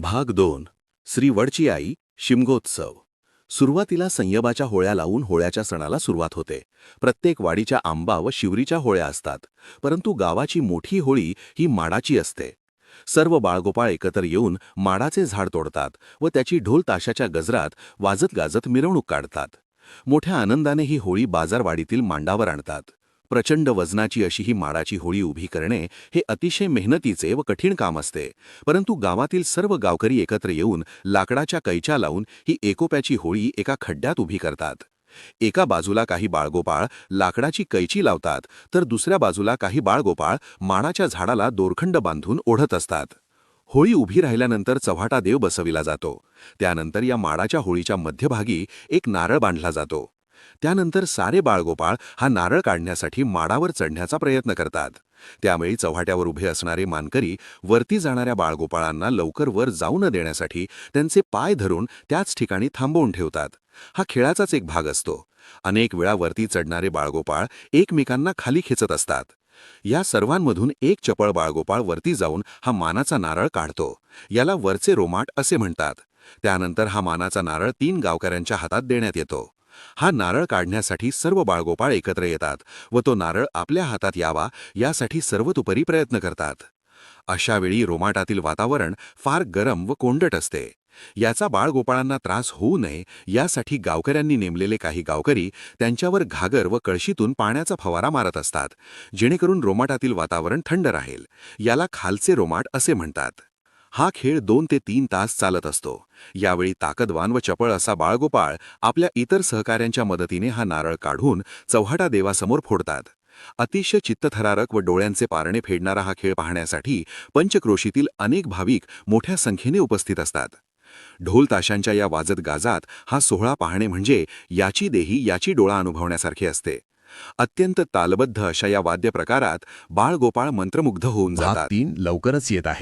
भाग 2. श्री वडची आई शिमगोत्सव. सुरुवातीला संयमाच्या होळ्या लावून होळ्याच्या सणाला सुरुवात होते. प्रत्येक वाडीच्या आंबा व शिवरीच्या होळ्या असतात, परंतु गावाची मोठी होळी ही माडाची असते. सर्व बाळगोपाळ एकत्र येऊन माडाचे झाड तोडतात व त्याची ढोल ताशाच्या गजरात वाजत गाजत मिरवणूक काढतात. मोठ्या आनंदाने ही होळी बाजारवाडीतील मांडावर आणतात. प्रचंड वजनाची अशी ही माडाची होळी उभी करणे हे अतिशय मेहनतीचे व कठीण काम असते, परंतु गावातील सर्व गावकरी एकत्र येऊन लाकडाच्या कैच्या लावून ही एकोप्याची होळी एका खड्ड्यात उभी करतात. एका बाजूला काही बाळगोपाळ लाकडाची कैची लावतात, तर दुसऱ्या बाजूला काही बाळगोपाळ माडाच्या झाडाला दोरखंड बांधून ओढत असतात. होळी उभी राहिल्यानंतर चव्हाटा देव बसविला जातो. त्यानंतर या माडाच्या होळीच्या मध्यभागी एक नारळ बांधला जातो. त्यानंतर सारे बाळगोपाळ हा नारळ काढण्यासाठी माडावर चढण्याचा प्रयत्न करतात. त्यावेळी चव्हाट्यावर उभे असणारे मानकरी वरती जाणाऱ्या बाळगोपाळांना लवकर वर जाऊ न देण्यासाठी त्यांचे पाय धरून त्याच ठिकाणी थांबवून ठेवतात. हा खेळाचाच एक भाग असतो. अनेक वेळा वरती चढणारे बाळगोपाळ एकमेकांना खाली खेचत असतात. या सर्वांमधून एक चपळ बाळगोपाळ वरती जाऊन हा मानाचा नारळ काढतो. याला वरचे रोमाट असे म्हणतात. त्यानंतर हा मानाचा नारळ 3 गावकऱ्यांच्या हातात देण्यात येतो. हा नारळ काढण्यासाठी सर्व बाळगोपाळ एकत्र येतात व तो नारळ आपल्या हातात यावा यासाठी सर्वतोपरी प्रयत्न करतात. अशा वेळी रोमाटातील वातावरण फार गरम व कोंडट असते. याचा बाळगोपाळांना त्रास होऊ नये यासाठी गावकऱ्यांनी नेमलेले काही गावकरी त्यांच्यावर घागर व कळशीतून पाण्याचा फवारा मारत असतात, जेणेकरून रोमाटातील वातावरण थंड राहील. याला खालचे रोमाट असे म्हणतात. हा खेळ 2 ते 3 तास चालत असतो. यावेळी ताकदवान व चपळ असा बाळगोपाळ आपल्या इतर सहकाऱ्यांच्या मदतीने हा नारळ काढून चव्हाटा देवासमोर फोडतात. अतिशय चित्तथरारक व डोळ्यांचे पारणे फेडणारा हा खेळ पाहण्यासाठी पंचक्रोशीतील अनेक भाविक मोठ्या संख्येने उपस्थित असतात. ढोल ताशांच्या या वाजत गाजात हा सोहळा पाहणे म्हणजे याची देही याची डोळा अनुभवण्यासारखे असते. अत्यंत तालबद्ध अशा या वाद्य प्रकारात बाळगोपाळ मंत्रमुग्ध होऊन भाग जातात. 3 लवकरच येत आहे.